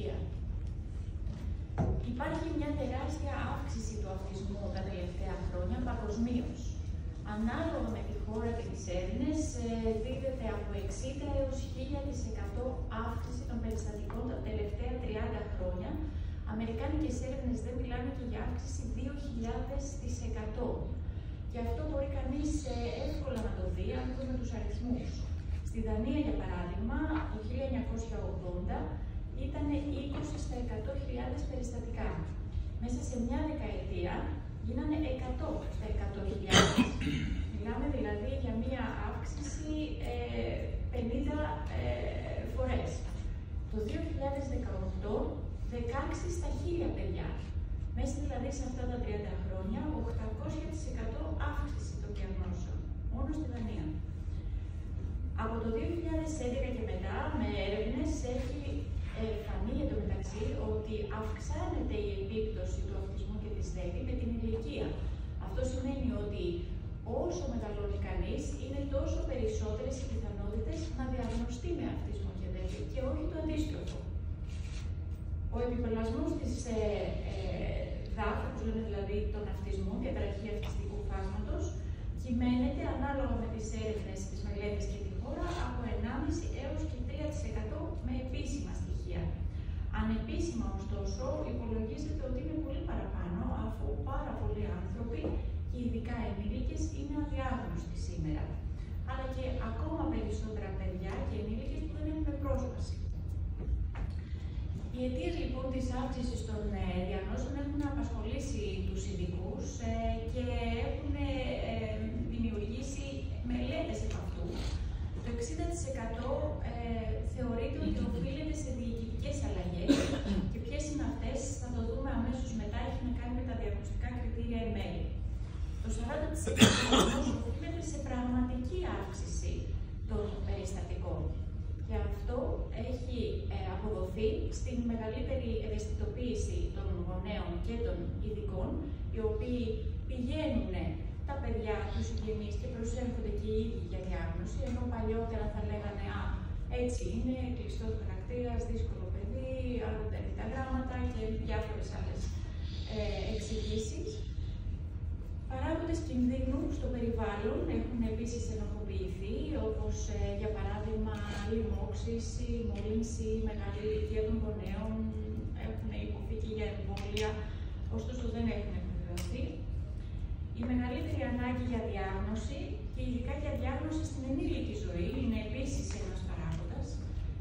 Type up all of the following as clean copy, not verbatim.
ηλικία. Υπάρχει μια τεράστια αύξηση του αυτισμού τα τελευταία χρόνια παγκοσμίως. Ανάλογα με τη χώρα και τις έρευνες, δίδεται από 60 έως 1000% αύξηση των περιστατικών τα τελευταία 30 χρόνια. Αμερικάνικες έρευνες δεν μιλάνε και για αύξηση 2000%. Και αυτό μπορεί κανείς εύκολα να το δει αν δούμε τους αριθμούς. Στη Δανία, για παράδειγμα, το 1980 ήταν 20 στα 100.000 περιστατικά. Μέσα σε μια δεκαετία γίνανε 100 στα 100.000. Μιλάμε δηλαδή για μια αύξηση 50 φορές. Το 2018, 16 στα 1000 παιδιά. Μέσα δηλαδή σε αυτά τα 30 χρόνια, 800% αύξηση των διαγνώσεων. Μόνο στη Δανία. Από το 2011 και μετά, με έρευνες, έχει φανεί εντωμεταξύ ότι αυξάνεται η επίπτωση του αυτισμού και της ΔΕΚ με την ηλικία. Αυτό σημαίνει ότι όσο μεγαλώνει κανείς, είναι τόσο περισσότερες οι πιθανότητες να διαγνωστεί με αυτισμό και ΔΕΚ και όχι το αντίστροφο. Ο επιπελασμός της ΔΑΦ, όπως λέμε δηλαδή τον αυτισμό, διαταραχή αυτιστικού φάσματος, κυμαίνεται ανάλογα με τις έρευνες, τις μελέτες και τη χώρα από 1,5 έως και 3% με επίσημα στοιχεία. Ανεπίσημα, ωστόσο, υπολογίζεται ότι είναι πολύ παραπάνω, αφού πάρα πολλοί άνθρωποι, και ειδικά ενήλικες, είναι αδιάγνωστοι σήμερα. Αλλά και ακόμα περισσότερα παιδιά και ενήλικες που δεν έχουν πρόσβαση. Οι αιτίες λοιπόν της αύξησης των διαγνώσεων έχουν απασχολήσει τους ειδικούς και έχουν δημιουργήσει μελέτες από αυτού. Το 60% θεωρείται ότι οφείλεται σε διοικητικές αλλαγές και ποιες είναι αυτές, θα το δούμε αμέσως μετά, έχει να κάνει με τα διαγνωστικά κριτήρια εν μέρει. Το 40% οφείλεται σε πραγματική αύξηση των περιστατικών. Και αυτό έχει αποδοθεί στην μεγαλύτερη ευαισθητοποίηση των γονέων και των ειδικών, οι οποίοι πηγαίνουν τα παιδιά, τους συγγενείς και προσέρχονται και οι ίδιοι για διάγνωση, ενώ παλιότερα θα λέγανε «Α, έτσι είναι, κλειστός χαρακτήρας, δύσκολο παιδί, άλλο παίρνει τα γράμματα» και διάφορες άλλες εξηγήσεις. Παράγοντες κινδύνου στο περιβάλλον έχουν επίσης ενοχοποιηθεί, όπως για παράδειγμα λοιμώξηση, μόλυνση, μεγάλη ηλικία των γονέων, έχουν υποφύγει για εμβόλια, ωστόσο δεν έχουν επιβεβαιωθεί. Η μεγαλύτερη ανάγκη για διάγνωση και ειδικά για διάγνωση στην ενήλικη ζωή είναι επίσης ένας παράγοντας,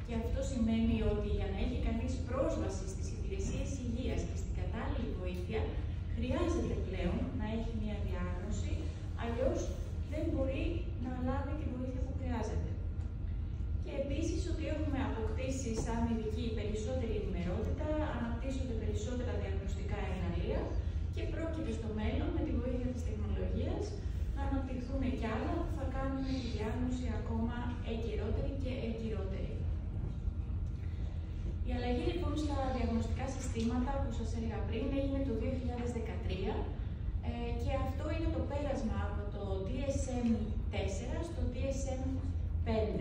και αυτό σημαίνει ότι για να έχει κανείς πρόσβαση στις υπηρεσίες υγείας και στην κατάλληλη βοήθεια, χρειάζεται πλέον να έχει μια διάγνωση, αλλιώς δεν μπορεί να λάβει τη βοήθεια που χρειάζεται. Και επίσης ότι έχουμε αποκτήσει σαν ειδικοί περισσότερη ενημερότητα, αναπτύσσονται περισσότερα διαγνωστικά εργαλεία και πρόκειται στο μέλλον με τη βοήθεια της τεχνολογίας να αναπτυχθούν κι άλλα που θα κάνουν τη διάγνωση ακόμα εγκυρότερη και εγκυρότερη. Η αλλαγή λοιπόν στα διαγνωστικά συστήματα που σας έλεγα πριν έγινε το 2013 και αυτό είναι το πέρασμα από το DSM-4 στο DSM-5.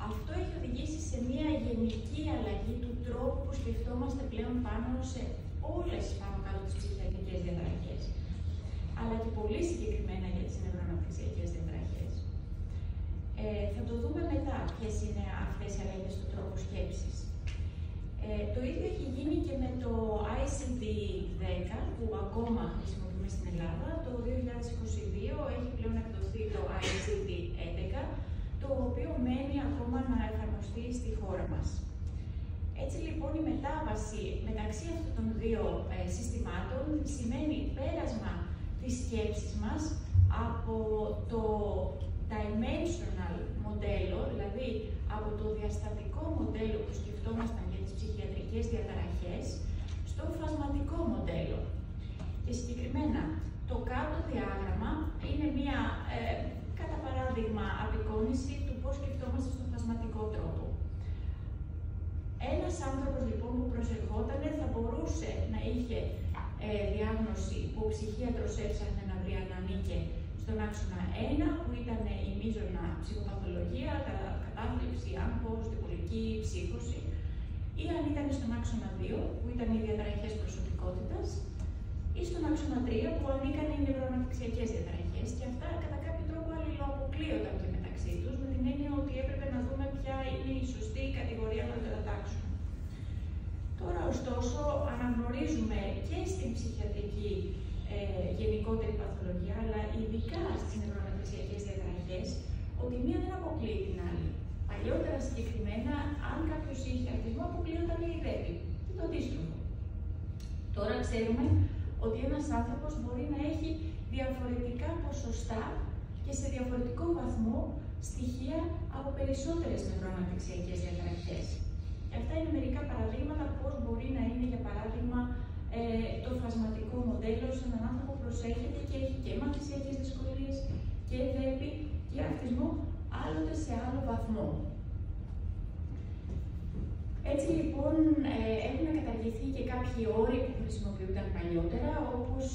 Αυτό έχει οδηγήσει σε μια γενική αλλαγή του τρόπου που σκεφτόμαστε πλέον πάνω σε όλες πάνω κάτω τις ψυχιατρικές διαταραχές, αλλά και πολύ συγκεκριμένα για τις νευροαναπτυξιακές διαταραχές. Θα το δούμε μετά ποιες είναι αυτές οι αλλαγές στον τρόπο σκέψης. Το ίδιο έχει γίνει και με το ICD-10, που ακόμα χρησιμοποιούμε στην Ελλάδα. Το 2022 έχει πλέον εκδοθεί το ICD-11, το οποίο μένει ακόμα να εφαρμοστεί στη χώρα μας. Έτσι λοιπόν η μετάβαση μεταξύ αυτών των δύο συστημάτων σημαίνει πέρασμα της σκέψης μας από το dimensional μοντέλο, δηλαδή από το διαστατικό μοντέλο που σκεφτόμασταν για τις ψυχιατρικές διαταραχές, στο φασματικό μοντέλο. Και συγκεκριμένα, το κάτω διάγραμμα είναι μία, κατά παράδειγμα, απεικόνηση του πώς σκεφτόμαστε στον φασματικό τρόπο. Ένας άνθρωπος λοιπόν που προσερχόταν θα μπορούσε να είχε διάγνωση που ο ψυχίατρος έψαχνε να βρει αν ανήκε στον άξονα 1, που ήταν η μείζωνα ψυχοπαθολογία, κατάθλιψη, άγχος, διπολική ψύχωση, ή ή αν ήταν στον άξονα 2, που ήταν οι διαταραχές προσωπικότητας, ή στον άξονα 3, που ανήκαν οι νευροαναπτυξιακές διαταραχές, και αυτά κατά κάποιο τρόπο αλληλοαποκλείονταν και μεταξύ τους, με την έννοια ότι έπρεπε να δούμε ποια είναι η σωστή κατηγορία να τα τάξουμε. Τώρα, ωστόσο, αναγνωρίζουμε και στην ψυχιατρική γενικότερη παθολογία, αλλά ειδικά στις νευροαναπτυξιακές διαταραχές, ότι μία δεν αποκλείει την άλλη. Παλιότερα συγκεκριμένα, αν κάποιος είχε αυτισμό, αποκλείονταν η ΔΕΠΗ και το αντίστροφο. Τώρα ξέρουμε ότι ένας άνθρωπος μπορεί να έχει διαφορετικά ποσοστά και σε διαφορετικό βαθμό στοιχεία από περισσότερες νευροαναπτυξιακές διαταραχές. Και αυτά είναι μερικά παραδείγματα πώς μπορεί να είναι, για παράδειγμα, το φασματικό μοντέλο σε έναν άνθρωπο που προσέχεται και έχει και μαθησιακές δυσκολίες και ΔΕΠΗ και αυτισμό, άλλοτε σε άλλο βαθμό. Έτσι λοιπόν έχουν καταργηθεί και κάποιοι όροι που χρησιμοποιούνταν παλιότερα, όπως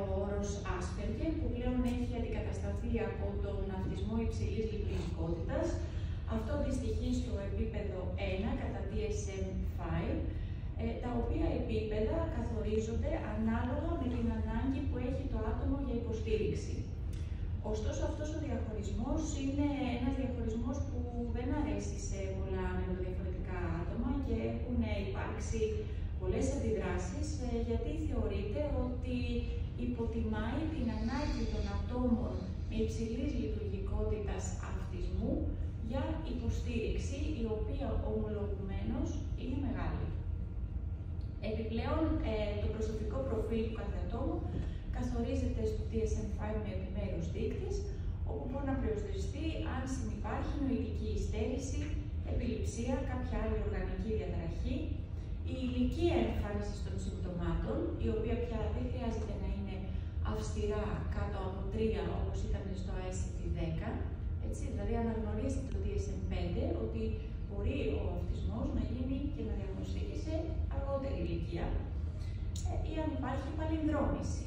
ο όρος Asperger, που πλέον έχει αντικατασταθεί από τον αυτισμό υψηλής λειτουργικότητας. Αυτό αντιστοιχεί στο επίπεδο 1 κατά DSM-5, τα οποία επίπεδα καθορίζονται ανάλογα με την ανάγκη που έχει το άτομο για υποστήριξη. Ωστόσο, αυτός ο διαχωρισμός είναι ένας διαχωρισμός που δεν αρέσει σε πολλά νευροδιαφορετικά άτομα και έχουν υπάρξει πολλές αντιδράσεις, γιατί θεωρείται ότι υποτιμάει την ανάγκη των ατόμων με υψηλής λειτουργικότητας αυτισμού για υποστήριξη, η οποία ομολογουμένως είναι μεγάλη. Επιπλέον, το προσωπικό προφίλ του κάθε ατόμου καθορίζεται στο DSM-5 με επιμέρους δείκτες, όπου μπορεί να προσδιοριστεί αν συνυπάρχει νοητική υστέρηση, επιληψία, κάποια άλλη οργανική διαταραχή, η ηλικία εμφάνισης των συμπτωμάτων, η οποία πια δεν χρειάζεται να είναι αυστηρά κάτω από 3, όπως ήταν στο ICD-10. Έτσι, δηλαδή αναγνωρίζεται το DSM-5 ότι μπορεί ο αυτισμός να γίνει και να διαγνωστεί σε αργότερη ηλικία, ή αν υπάρχει παλινδρόμηση.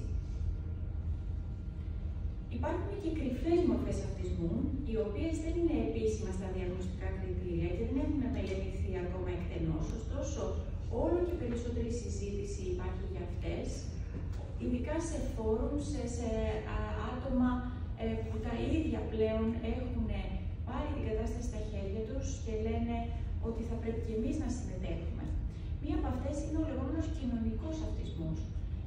Υπάρχουν και κρυφές μορφές αυτισμού, οι οποίες δεν είναι επίσημα στα διαγνωστικά κριτήρια και δεν έχουν μελετηθεί ακόμα εκτενώς. Ωστόσο, όλο και περισσότερη συζήτηση υπάρχει για αυτές, ειδικά σε φόρουμ, σε άτομα που τα ίδια πλέον έχουν πάρει την κατάσταση στα χέρια τους και λένε ότι θα πρέπει και εμείς να συμμετέχουμε. Μία από αυτές είναι ο λεγόμενος κοινωνικός αυτισμός.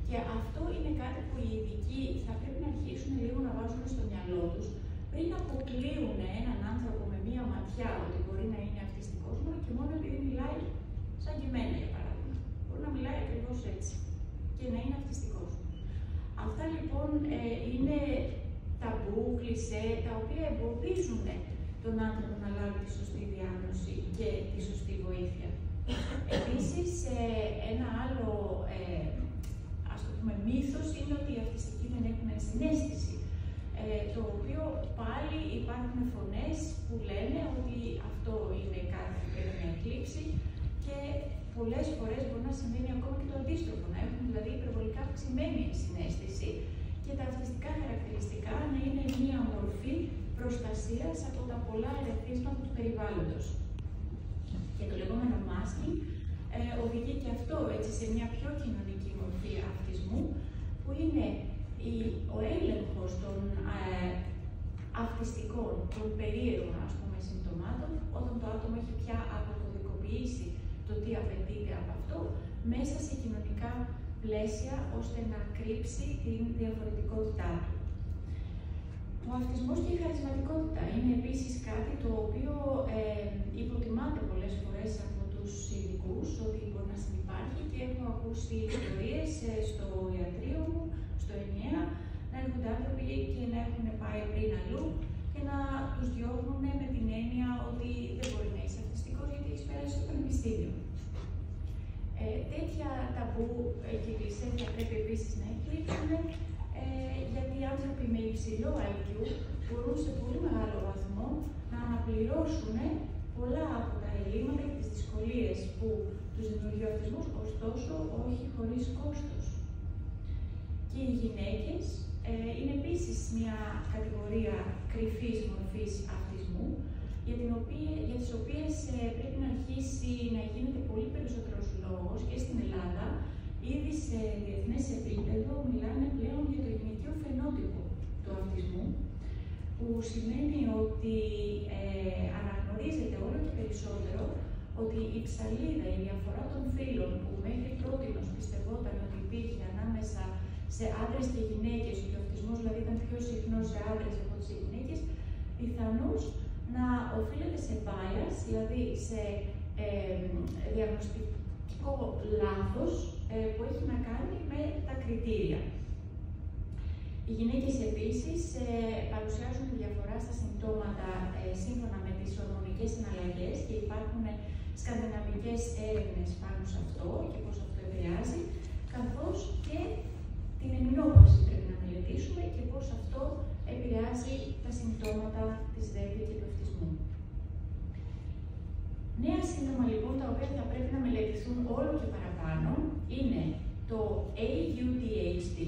Και αυτό είναι κάτι που οι ειδικοί θα πρέπει να αρχίσουν λίγο να βάζουν στο μυαλό τους, πριν αποκλείουν έναν άνθρωπο με μία ματιά ότι μπορεί να είναι αυτιστικός, μόνο και μόνο επειδή μιλάει σαν και εμένα, για παράδειγμα. Μπορεί να μιλάει ακριβώς έτσι και να είναι αυτιστικός. Αυτά λοιπόν είναι ταμπού, κλισέ, τα οποία εμποδίζουν τον άνθρωπο να λάβει τη σωστή διάγνωση και τη σωστή βοήθεια. Επίσης, ένα άλλο μύθος είναι ότι οι αυτιστικοί δεν έχουν συναίσθηση, το οποίο πάλι υπάρχουν φωνές που λένε ότι αυτό είναι κάτι που πρέπει να εκλείψει και πολλές φορές μπορεί να συμβαίνει ακόμα και το αντίστροφο, να έχουν δηλαδή υπερβολικά αυξημένη συναίσθηση και τα αυτιστικά χαρακτηριστικά να είναι μία μορφή προστασίας από τα πολλά ερεθίσματα του περιβάλλοντος. Και το λεγόμενο masking οδηγεί και αυτό έτσι, σε μια πιο κοινωνική μορφή αυτισμού, που είναι ο έλεγχος των αυτιστικών, των περίεργων συμπτωμάτων, όταν το άτομο έχει πια αποκωδικοποιήσει το τι απαιτείται από αυτό, μέσα σε κοινωνικά πλαίσια, ώστε να κρύψει την διαφορετικότητά του. Ο αυτισμός και η χαρισματικότητα είναι επίσης κάτι το οποίο υποτιμάται πολλές φορές από τους ειδικούς, ότι μπορεί να συνυπάρχει, και έχω ακούσει ιστορίες στο ιατρείο μου, στο ΕΝΙΑ, να έρχονται άνθρωποι και να έχουν πάει πριν αλλού και να τους διώχνουν με την έννοια ότι δεν μπορεί να είσαι αυτιστικός γιατί έχεις πέρασει στο πανεπιστήμιο. Τέτοια ταμπού και κλισέ θα πρέπει επίσης να εκλείψουν, γιατί οι άνθρωποι με υψηλό IQ μπορούν σε πολύ μεγάλο βαθμό να αναπληρώσουν πολλά από τα ελλείμματα και τις δυσκολίες που τους δημιουργεί ο αυτισμός, ωστόσο όχι χωρίς κόστος. Και οι γυναίκες είναι επίσης μια κατηγορία κρυφής μορφής αυτισμού, για τις οποίες πρέπει να αρχίσει να γίνεται πολύ περισσότερο σε διεθνές επίπεδο μιλάνε πλέον για το γυναικείο φαινότυπο του αυτισμού, που σημαίνει ότι αναγνωρίζεται όλο και περισσότερο ότι η ψαλίδα, η διαφορά των φύλων που μέχρι πρότινος πιστευόταν ότι υπήρχε ανάμεσα σε άντρες και γυναίκες, και ο αυτισμός δηλαδή ήταν πιο συχνός σε άντρες από τις γυναίκες, πιθανώς να οφείλεται σε bias, δηλαδή σε διαγνωστικό λάθος που έχει να κάνει με τα κριτήρια. Οι γυναίκες επίσης παρουσιάζουν τη διαφορά στα συμπτώματα σύμφωνα με τις ορμονικές συναλλαγές και υπάρχουν σκανδιναβικές έρευνες πάνω σε αυτό και πώς αυτό επηρεάζει, καθώς και την εμεινόπαυση πρέπει να μελετήσουμε και πώς αυτό επηρεάζει τα συμπτώματα της ΔΕΠΗ και του αυτισμού. Νέα σύντομα λοιπόν τα οποία θα πρέπει να μελετηθούν όλο και παραπάνω είναι το AUDHD,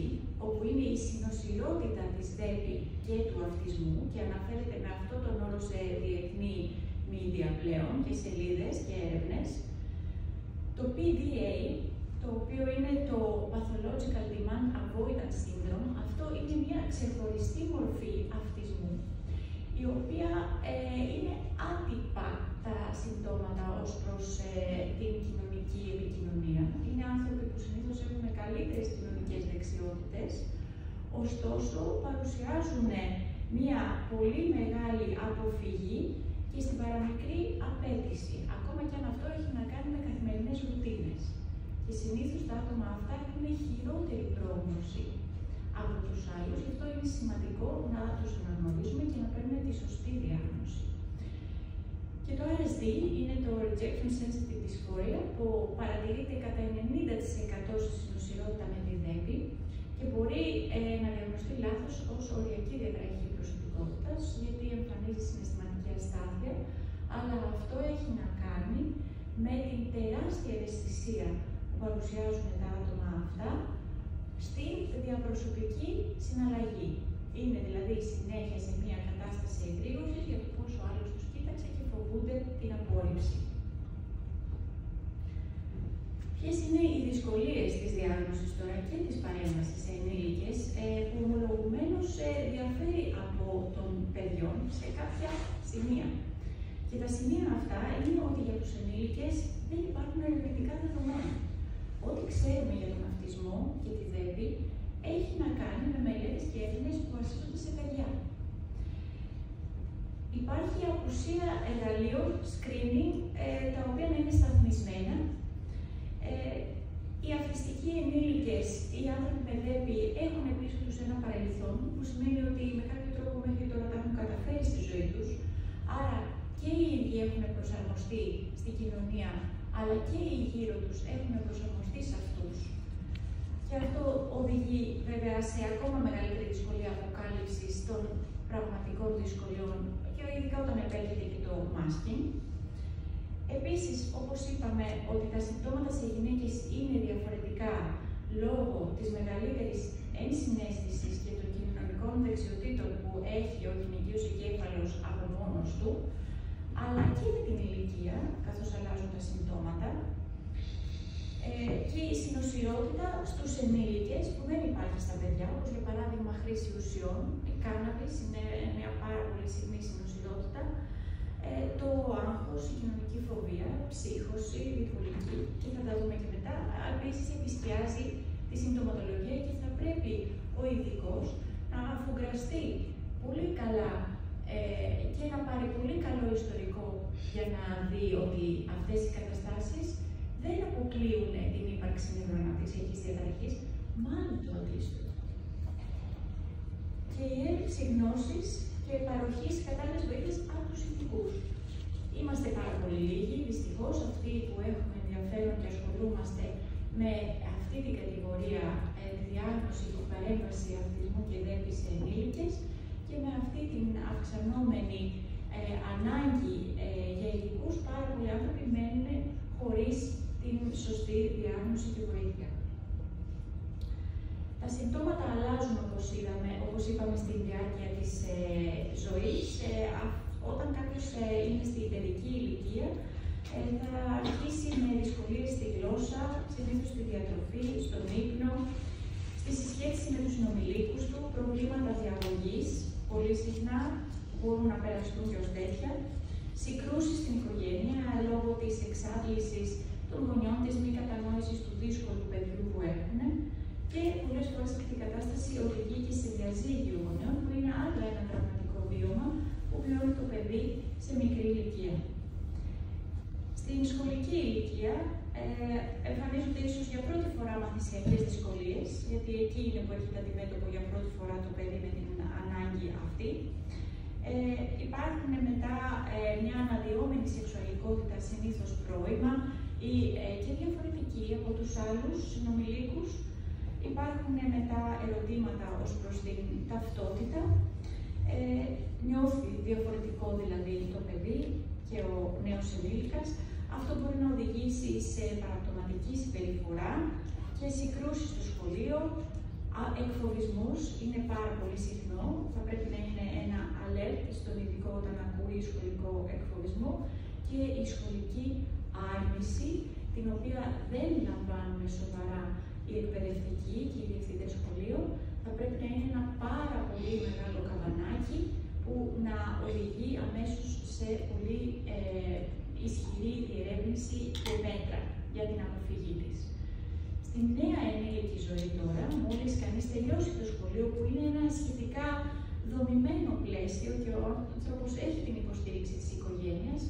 όπου είναι η συνοσηρότητα της ΔΕΠΗ και του αυτισμού και αναφέρεται με αυτό τον όρο σε διεθνή media πλέον και σελίδες και έρευνες. Το PDA, το οποίο είναι το Pathological Demand Avoidance Syndrome, αυτό είναι μια ξεχωριστή μορφή αυτισμού, η οποία είναι άτυπα τα συμπτώματα ως προς την κοινωνική επικοινωνία. Είναι άνθρωποι που συνήθως έχουν καλύτερες κοινωνικές δεξιότητες, ωστόσο παρουσιάζουν μια πολύ μεγάλη αποφυγή και στην παραμικρή απέτηση, ακόμα και αν αυτό έχει να κάνει με καθημερινές ρουτίνες. Και συνήθως τα άτομα αυτά έχουν χειρότερη πρόγνωση από τους άλλους, γι' αυτό είναι σημαντικό να τους αναγνωρίζουμε και να παίρνουμε τη σωστή διάγνωση. Και το RSD είναι το Rejection Sensitive Dysphoria, που παρατηρείται κατά 90% στη συνοσηρότητα με τη ΔΕΠΗ και μπορεί να διαγνωστεί λάθος ως οριακή διαταραχή προσωπικότητας, γιατί εμφανίζει συναισθηματική αστάθεια, αλλά αυτό έχει να κάνει με την τεράστια ευαισθησία που παρουσιάζουν τα άτομα αυτά στην διαπροσωπική συναλλαγή. Είναι δηλαδή συνέχεια σε μια κατάσταση εγρήγορσης για το πόσο ο άλλος τους κοίταξε και φοβούνται την απόρριψη. Ποιες είναι οι δυσκολίες της διάγνωσης τώρα και της παρέμβασης σε ενήλικες, που ομολογουμένως διαφέρει από των παιδιών σε κάποια σημεία. Και τα σημεία αυτά είναι ότι για τους ενήλικες δεν υπάρχουν ερευνητικά δεδομένα. Ό,τι ξέρουμε για τον αυτισμό και τη ΔΕΠΗ έχει να κάνει με μελέτες και έρευνες που βασίζονται σε παιδιά. Υπάρχει απουσία εργαλείων screening, τα οποία να είναι σταθμισμένα. Οι αυτιστικοί ενήλικες, οι άνθρωποι με ΔΕΠΗ έχουν πίσω τους ένα παρελθόν, που σημαίνει ότι με κάποιο τρόπο μέχρι τώρα τα έχουν καταφέρει στη ζωή τους. Άρα και οι ίδιοι έχουν προσαρμοστεί στην κοινωνία, αλλά και οι γύρω τους έχουν προσαρμοστεί σε αυτούς. Και αυτό οδηγεί βέβαια σε ακόμα μεγαλύτερη δυσκολία αποκάλυψης των πραγματικών δυσκολιών, και ειδικά όταν επέρχεται και το masking. Επίσης, όπως είπαμε, ότι τα συμπτώματα σε γυναίκες είναι διαφορετικά λόγω της μεγαλύτερης ενσυναίσθησης και των κοινωνικών δεξιοτήτων που έχει ο γυναικείος εγκέφαλος από μόνος του, αλλά και με την ηλικία, καθώς αλλάζουν τα συμπτώματα, και η συνοσηρότητα στους ενήλικες που δεν υπάρχει στα παιδιά, όπως για παράδειγμα χρήση ουσιών, η κάναβης είναι μια πάρα πολύ συχνή συνοσηρότητα, το άγχος, η κοινωνική φοβία, ψύχωση, διβολική, και θα τα δούμε και μετά. Επίσης επισκιάζει τη συμπτωματολογία και θα πρέπει ο ειδικός να αφουγκραστεί πολύ καλά και να πάρει πολύ καλό ιστορικό για να δει ότι αυτές οι καταστάσεις δεν αποκλείουν την ύπαρξη νευροαναπτυξιακής διαταραχής, μάλλον το αντίστοιχο. Και η έλλειψη γνώσης και παροχής κατάλληλης βοήθειας από τους ειδικούς. Είμαστε πάρα πολύ λίγοι, δυστυχώς, αυτοί που έχουμε ενδιαφέρον και ασχολούμαστε με αυτή την κατηγορία, τη διάγνωση, την παρέμβαση αυτισμού και ΔΕΠΗ σε ενήλικες, και με αυτή την αυξανόμενη ανάγκη για ειδικούς, πάρα πολλοί άνθρωποι μένουν χωρίς την σωστή διάγνωση και βοήθεια. Τα συμπτώματα αλλάζουν, όπως είπαμε, στη διάρκεια της ζωής. Όταν κάποιος είναι στη παιδική ηλικία, θα αρχίσει με δυσκολίες στη γλώσσα, συνήθως στη διατροφή, στον ύπνο, Στη συσχέτιση με τους συνομιλίκους του, προβλήματα διαγωγής, πολύ συχνά μπορούν να περαστούν και ως τέτοια, συγκρούσεις στην οικογένεια λόγω της εξάντλησης των γονιών, της μη κατανόησης του δύσκολου παιδιού που έχουν και πολλές φορές αυτή η κατάσταση οδηγεί και σε διαζύγιο γονιών, που είναι άλλο ένα τραυματικό βίωμα που βιώνει το παιδί σε μικρή ηλικία. Στην σχολική ηλικία εμφανίζονται ίσως για πρώτη φορά μαθησιακές δυσκολίες, γιατί εκεί είναι που έχετε αντιμέτωπο για πρώτη φορά το παιδί με την ανάγκη αυτή. Υπάρχουν μετά μια αναδυόμενη σεξουαλικότητα, συνήθως πρώιμα ή και διαφορετική από τους άλλους συνομιλίκους. Υπάρχουν μετά ερωτήματα ως προς την ταυτότητα. Νιώθει διαφορετικό δηλαδή το παιδί και ο νέος ενήλικας. Αυτό μπορεί να οδηγήσει σε παραπτωματική συμπεριφορά και συγκρούσεις στο σχολείο. Εκφοβισμούς είναι πάρα πολύ συχνό. Θα πρέπει να είναι ένα alert στον ειδικό όταν ακούει σχολικό εκφοβισμό και η σχολική άρνηση, την οποία δεν λαμβάνουν σοβαρά οι εκπαιδευτικοί και οι διευθυντές σχολείων. Θα πρέπει να είναι ένα πάρα πολύ μεγάλο καμπανάκι που να οδηγεί αμέσως σε πολύ ισχυρή διερεύνηση και μέτρα για την αποφυγή της. Στη νέα ενήλικη ζωή τώρα, μόλις κανείς τελειώσει το σχολείο, που είναι ένα σχετικά δομημένο πλαίσιο και ο άνθρωπος έχει την υποστήριξη της οικογένειας,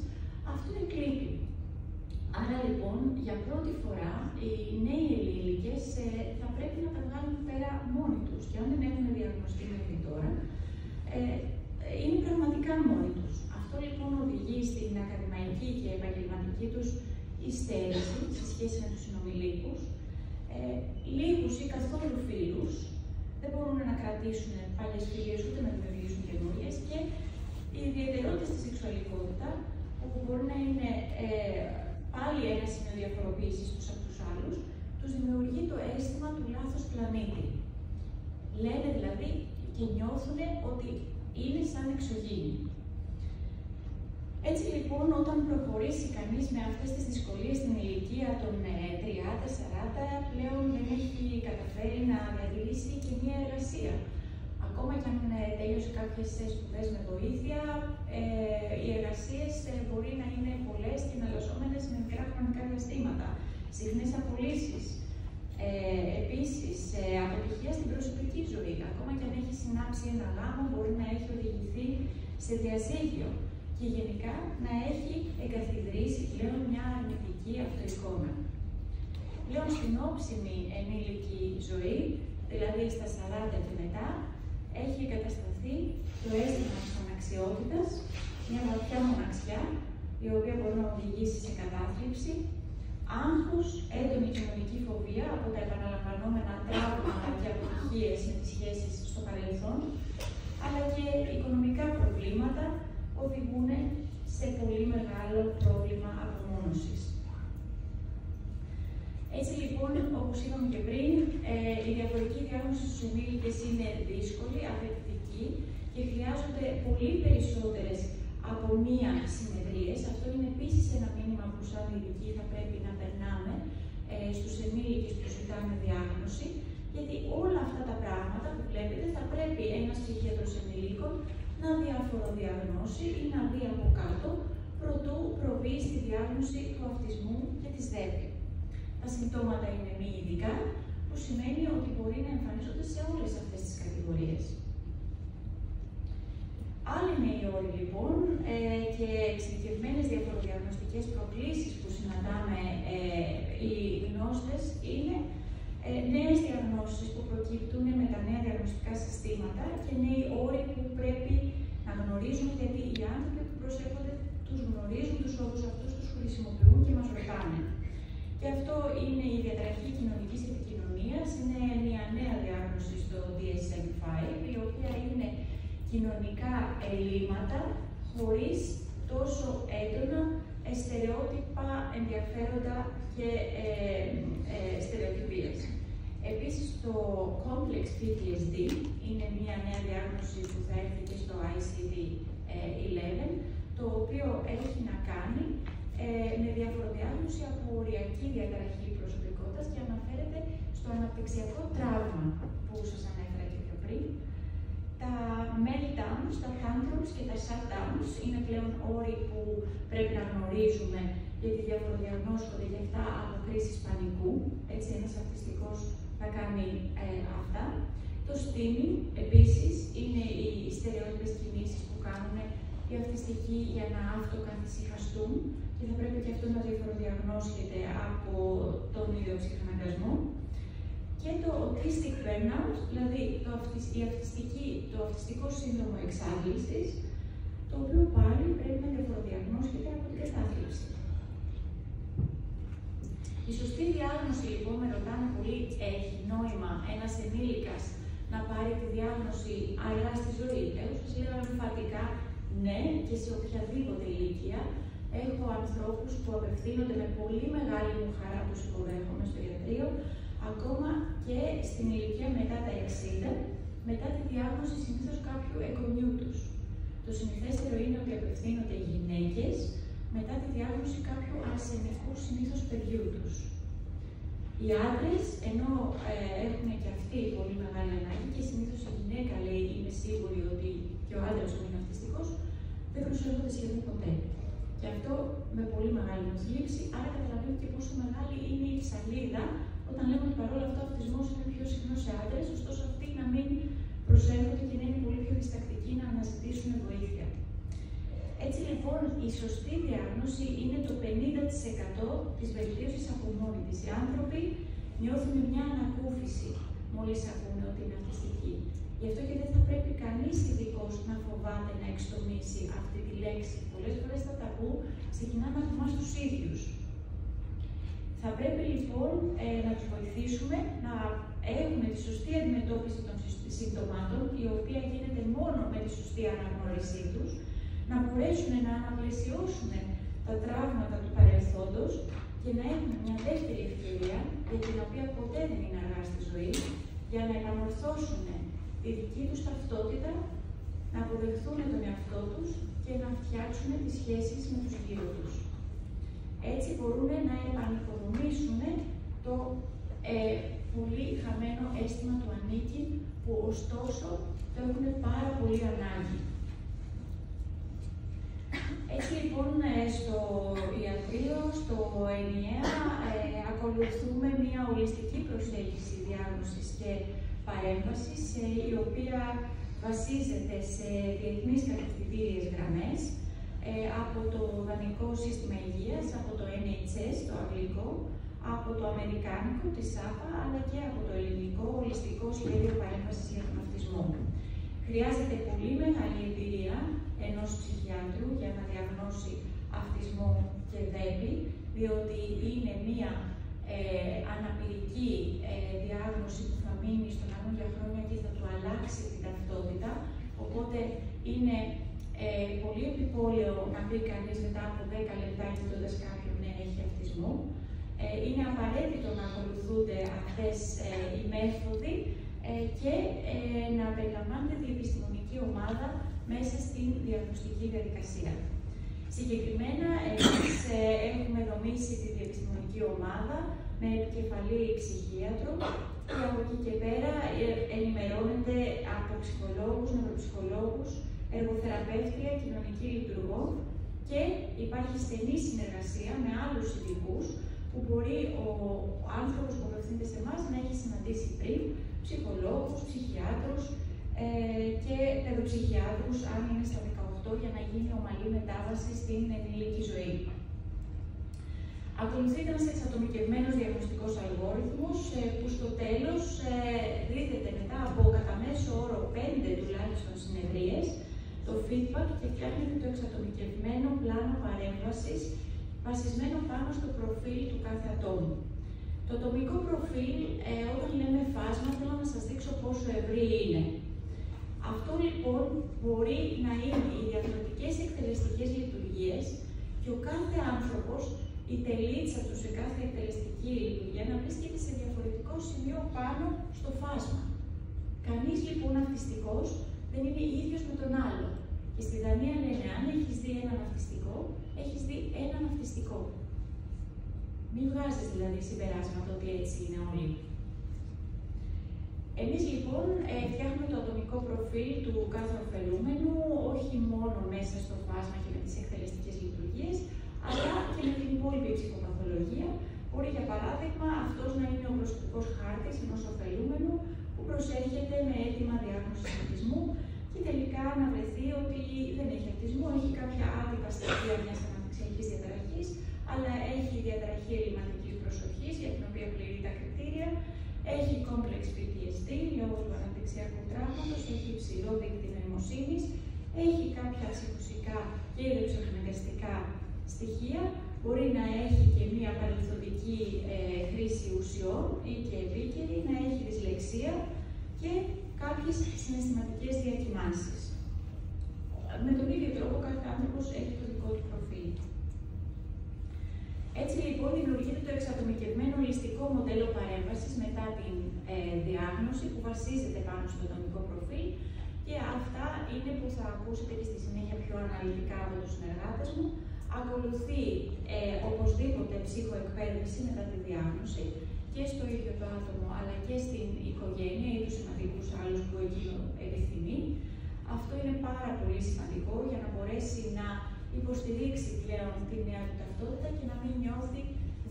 αυτό εκλείπει. Άρα λοιπόν, για πρώτη φορά, οι νέοι ενήλικες θα πρέπει να τα βγάλουν πέρα μόνοι τους και αν δεν έχουν διαγνωστεί μέχρι τώρα, είναι πραγματικά μόνοι τους. Αυτό λοιπόν οδηγεί στην ακαδημαϊκή και επαγγελματική τους υστέρηση σε σχέση με τους συνομιλίκους, λίγους ή καθόλου φίλους, δεν μπορούν να κρατήσουν παλιές φιλίες ούτε να δημιουργήσουν καινούριες και η ιδιαιτερότητα στη σεξουαλικότητα, όπου μπορεί να είναι πάλι ένα σημείο διαφοροποίησης τους από τους άλλους, τους δημιουργεί το αίσθημα του λάθος πλανήτη. Λένε δηλαδή και νιώθουν ότι είναι σαν εξωγήινοι. Έτσι λοιπόν, όταν προχωρήσει κανείς με αυτές τις δυσκολίες στην ηλικία των 30-40, πλέον δεν έχει καταφέρει να διατηρήσει και μία εργασία. Ακόμα και αν τέλειωσε κάποιες σπουδές με βοήθεια, οι εργασίες μπορεί να είναι πολλές και εναλλασσόμενες με μικρά χρονικά διαστήματα. Συχνές απολύσεις. Επίσης, αποτυχία στην προσωπική ζωή. Ακόμα και αν έχει συνάψει ένα γάμο, μπορεί να έχει οδηγηθεί σε διαζύγιο και γενικά να έχει εγκαθιδρύσει πλέον μια αρνητική αυτοεικόνα. Πλέον στην όψιμη ενήλικη ζωή, δηλαδή στα 40 και μετά, έχει εγκατασταθεί το αίσθημα της αναξιότητας, μια βαθιά μοναξιά, η οποία μπορεί να οδηγήσει σε κατάθλιψη, άγχος, έντονη κοινωνική φοβία από τα επαναλαμβανόμενα τραύματα και αποτυχίες με τις σχέσεις στο παρελθόν, αλλά και οικονομικά προβλήματα οδηγούν σε πολύ μεγάλο πρόβλημα απομόνωσης. Έτσι λοιπόν, όπως είπαμε και πριν, η διαφορετική διάγνωση στους ενήλικες είναι δύσκολη, απαιτητική και χρειάζονται πολύ περισσότερες από μία συνεδρίες. Αυτό είναι επίσης ένα μήνυμα που σαν ειδικοί θα πρέπει να περνάμε στους ενήλικες που ζητάνε διάγνωση, γιατί όλα αυτά τα πράγματα που βλέπετε θα πρέπει ένας ψυχίατρος ενηλίκων να διαφοροδιαγνώσει ή να δει από κάτω προτού προβεί στη διάγνωση του αυτισμού και της ΔΕΠΗ. Τα συμπτώματα είναι μη ειδικά, που σημαίνει ότι μπορεί να εμφανίζονται σε όλες αυτές τις κατηγορίες. Άλλοι νέοι όροι λοιπόν και εξειδικευμένες διαφοροδιαγνωστικές προκλήσεις που συναντάμε οι γνώστες είναι νέες διαγνώσεις που προκύπτουν με τα νέα διαγνωστικά συστήματα και νέοι όροι που πρέπει να γνωρίζουν, γιατί οι άνθρωποι που προσέχονται τους γνωρίζουν τους όρους αυτούς, τους χρησιμοποιούν και μας ρωτάνε. Και αυτό είναι η διαταραχή κοινωνικής επικοινωνίας, είναι μια νέα διάγνωση στο DSM-5, η οποία είναι κοινωνικά ελλείμματα χωρίς τόσο έντονα στερεότυπα, ενδιαφέροντα και στερεοτυπίες. Επίσης, το Complex PTSD είναι μια νέα διάγνωση που θα έρθει και στο ICD-11, το οποίο έχει να κάνει με διαφοροδιάγνωση από οριακή διαταραχή προσωπικότητας και αναφέρεται στο αναπτυξιακό τραύμα που σας ανέφερα και πιο πριν. Τα meltdowns, τα tantrums και τα shutdowns είναι πλέον όροι που πρέπει να γνωρίζουμε, γιατί διαφοροδιαγνώσκονται γι' αυτά από κρίσεις πανικού. Έτσι, ένας αυτιστικός θα κάνει αυτά. Το steaming, επίσης, είναι οι στερεότυπες κινήσεις που κάνουν οι αυτιστικοί για να αυτοκαθησυχαστούν και θα πρέπει και αυτό να διαφοροδιαγνώσκεται από τον ίδιο ψυχαναγκασμό. Και το autistic burnout, δηλαδή το αυτιστικό σύνδρομο εξάντλησης, το οποίο πάλι πρέπει να διαφοροδιαγνώσκεται από την κατάθλιψη. Η σωστή διάγνωση, λοιπόν, με ρωτάνε πολύ, έχει νόημα ένας ενήλικας να πάρει τη διάγνωση αργά στη ζωή? Εγώ σας λέω εμφατικά ναι, και σε οποιαδήποτε ηλικία. Έχω ανθρώπους που απευθύνονται με πολύ μεγάλη μου χαρά, τους υποδέχομαι στο ιατρείο, ακόμα και στην ηλικία μετά τα 60, μετά τη διάγνωση συνήθως κάποιου εγγονιού τους. Το συνηθέστερο είναι ότι απευθύνονται οι γυναίκες μετά τη διάγνωση κάποιου αρσενικού συνήθως παιδιού τους. Οι άντρες, ενώ έχουν και αυτοί πολύ μεγάλη ανάγκη και συνήθως η γυναίκα λέει είμαι σίγουρη ότι και ο άντρας μου είναι αυτιστικός, δεν προσέχονται σχεδόν ποτέ. Και αυτό με πολύ μεγάλη μου θλίψη, άρα καταλαβαίνετε και πόσο μεγάλη είναι η ψαλίδα όταν λέμε ότι παρόλα αυτά ο αυτισμός είναι πιο συχνός σε άντρες, ωστόσο αυτοί να μην προσέχονται και να είναι πολύ πιο διστακτικοί να αναζητήσουν βοήθεια. Έτσι λοιπόν, η σωστή διάγνωση είναι το 50% της βελτίωσης από μόνοι της. Οι άνθρωποι νιώθουν μια ανακούφιση μόλις ακούνε ότι είναι αυτιστικοί. Γι' αυτό και δεν θα πρέπει κανείς ειδικός να φοβάται να εξτομίσει αυτή τη λέξη. Πολλές φορές τα ταμπού ξεκινάμε από εμάς τους ίδιους. Θα πρέπει λοιπόν να τους βοηθήσουμε να έχουν τη σωστή αντιμετώπιση των συμπτωμάτων, η οποία γίνεται μόνο με τη σωστή αναγνώρισή τους, να μπορέσουν να αναπλαισιώσουν τα τραύματα του παρελθόντος και να έχουν μια δεύτερη ευκαιρία, για την οποία ποτέ δεν είναι αργά στη ζωή, για να επανορθώσουν τη δική τους ταυτότητα, να αποδεχθούν τον εαυτό τους και να φτιάξουν τις σχέσεις με τους γύρω τους. Έτσι μπορούν να επανοικοδομήσουν το πολύ χαμένο αίσθημα του ανήκει, που ωστόσο το έχουν πάρα πολύ ανάγκη. Έτσι λοιπόν στο ιατρείο, στο ΕΝΙΑ, ακολουθούμε μια ολιστική προσέγγιση διάγνωσης και παρέμβασης, η οποία βασίζεται σε διεθνείς κατευθυντήριες γραμμές από το Δανικό Σύστημα Υγείας, από το NHS, το αγγλικό, από το αμερικάνικο, τη ΣΑΠΑ, αλλά και από το ελληνικό Ολιστικό Σχέδιο Παρέμβασης για τον Αυτισμό. Χρειάζεται πολύ μεγάλη εμπειρία ενός ψυχιάτρου για να διαγνώσει αυτισμό και ΔΕΠΗ, διότι είναι μία αναπηρική διάγνωση που θα μείνει στον αγώνα για χρόνια και θα του αλλάξει την ταυτότητα. Οπότε είναι πολύ επιπόλαιο να πει κανείς μετά από 10 λεπτά κοιτώντας κάποιον ναι, έχει αυτισμό. Είναι απαραίτητο να ακολουθούνται αυτές οι μέθοδοι και να περιλαμβάνεται η επιστημονική ομάδα μέσα στην διαγνωστική διαδικασία. Συγκεκριμένα, εμείς έχουμε δομήσει τη διεπιστημονική ομάδα με επικεφαλή ψυχίατρο και από εκεί και πέρα ενημερώνεται από ψυχολόγους, νευροψυχολόγους, εργοθεραπεύτρια, κοινωνική λειτουργό και υπάρχει στενή συνεργασία με άλλους ειδικούς που μπορεί ο άνθρωπος που απευθύνεται σε εμάς να έχει συναντήσει πριν, ψυχολόγους, ψυχιάτρους και παιδοψυχιάτρους, αν είναι στα 18, για να γίνει ομαλή μετάβαση στην ενήλικη ζωή. Ακολουθείται ένας εξατομικευμένος διαγνωστικός αλγόριθμος που στο τέλος δίδεται μετά από κατά μέσο όρο 5 τουλάχιστον συνεδρίες το feedback και φτιάχνεται το εξατομικευμένο πλάνο παρέμβασης βασισμένο πάνω στο προφίλ του κάθε ατόμου. Το ατομικό προφίλ, όταν λέμε φάσμα, θέλω να σας δείξω πόσο ευρύ είναι. Αυτό λοιπόν μπορεί να είναι οι διαφορετικές εκτελεστικές λειτουργίες και ο κάθε άνθρωπος, η τελίτσα του σε κάθε εκτελεστική λειτουργία, να βρίσκεται σε διαφορετικό σημείο πάνω στο φάσμα. Κανείς λοιπόν αυτιστικός δεν είναι ίδιος με τον άλλο. Και στη Δανία λένε, αν έχεις δει έναν αυτιστικό, έχεις δει έναν αυτιστικό. Μην βγάζεις δηλαδή συμπεράσματα ότι έτσι είναι όλοι. Εμείς λοιπόν φτιάχνουμε το ατομικό προφίλ του κάθε ωφελούμενου, όχι μόνο μέσα στο φάσμα και με τις εκτελεστικές λειτουργίες, αλλά και με την υπόλοιπη ψυχοπαθολογία. Μπορεί για παράδειγμα αυτός να είναι ο προσωπικός χάρτης ενός ωφελούμενου που προσέρχεται με αίτημα διάγνωσης αυτισμού και τελικά να βρεθεί ότι δεν έχει αυτισμό, έχει κάποια άτυπα στοιχεία μιας αναπτυξιακής διαταραχής, αλλά έχει διαταραχή ελλειμματικής προσοχής, για την οποία πληρεί τα κριτήρια, έχει complex PTSD λόγω του αναπτυξιακού τραύματος, έχει υψηλό δείκτη νοημοσύνης, έχει κάποια ψυχοσικά και ηλεκτροχνευστικά στοιχεία, μπορεί να έχει και μία παρελθοντική χρήση ουσιών ή και επίκαιρη, να έχει δυσλεξία και κάποιες συναισθηματικές διακυμάνσεις. Με τον ίδιο τρόπο κάθε άνθρωπος έχει το δικό του προφίλ. Έτσι λοιπόν δημιουργείται το εξατομικευμένο ολιστικό μοντέλο παρέμβασης μετά την διάγνωση που βασίζεται πάνω στο ατομικό προφίλ και αυτά είναι που θα ακούσετε και στη συνέχεια πιο αναλυτικά από τους συνεργάτες μου. Ακολουθεί οπωσδήποτε ψυχοεκπαίδευση μετά τη διάγνωση και στο ίδιο το άτομο αλλά και στην οικογένεια ή τους σημαντικούς άλλους που εκείνο επιθυμεί. Αυτό είναι πάρα πολύ σημαντικό για να μπορέσει να υποστηρίξει πλέον τη νέα του ταυτότητα και να μην νιώθει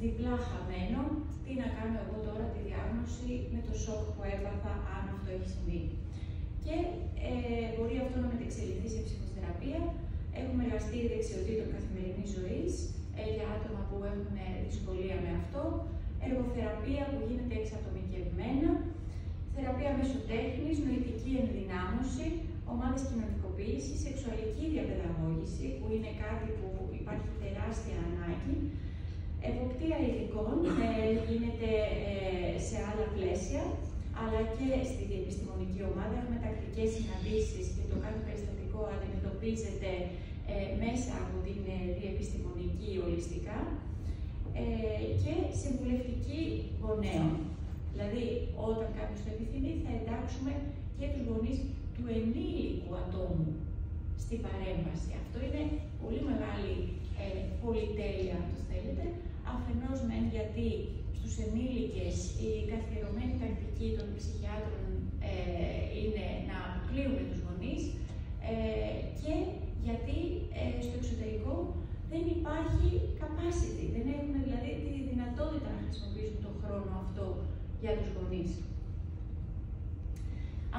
διπλά χαμένο τι να κάνω εγώ τώρα τη διάγνωση με το σοκ που έπαθα αν αυτό έχει συμβεί. Και μπορεί αυτό να μετεξελιχθεί σε ψυχοθεραπεία. Έχουμε εργαστήρια δεξιοτήτων καθημερινής ζωής για άτομα που έχουν δυσκολία με αυτό, εργοθεραπεία που γίνεται εξατομικευμένα, θεραπεία μέσω τέχνης, νοητική ενδυνάμωση, ομάδες κοινωνικοποίησης, σεξουαλική διαπαιδαγώγηση, που είναι κάτι που υπάρχει τεράστια ανάγκη, εποπτεία ειδικών, γίνεται σε άλλα πλαίσια, αλλά και στη διεπιστημονική ομάδα. Έχουμε τακτικές συναντήσεις και το κάθε περιστατικό αντιμετωπίζεται μέσα από την διεπιστημονική ολιστικά και συμβουλευτική γονέων. Δηλαδή, όταν κάποιος το επιθυμεί, θα εντάξουμε και τους γονείς του ενήλικου ατόμου στην παρέμβαση. Αυτό είναι πολύ μεγάλη πολυτέλεια, αν το θέλετε. Αφενός μεν γιατί στους ενήλικες η καθιερωμένη τακτική των ψυχιάτρων είναι να αποκλείουμε τους γονείς και γιατί στο εξωτερικό δεν υπάρχει capacity, δεν έχουν δηλαδή τη δυνατότητα να χρησιμοποιήσουν τον χρόνο αυτό για τους γονείς.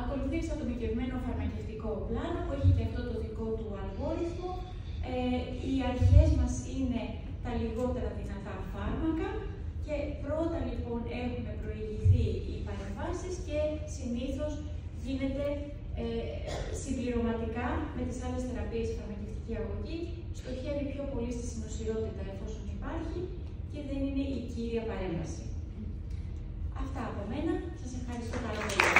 Ακολουθεί εξατομικευμένο φαρμακευτικό πλάνο που έχει και αυτό το δικό του αλγόριθμο. Οι αρχές μας είναι τα λιγότερα δυνατά φάρμακα και πρώτα λοιπόν έχουν προηγηθεί οι παρεμβάσεις και συνήθως γίνεται συμπληρωματικά με τις άλλες θεραπείες φαρμακευτική αγωγή, στοχεύει πιο πολύ στη συνοσηρότητα εφόσον υπάρχει και δεν είναι η κύρια παρέμβαση. Αυτά από μένα. Σας ευχαριστώ πάρα πολύ.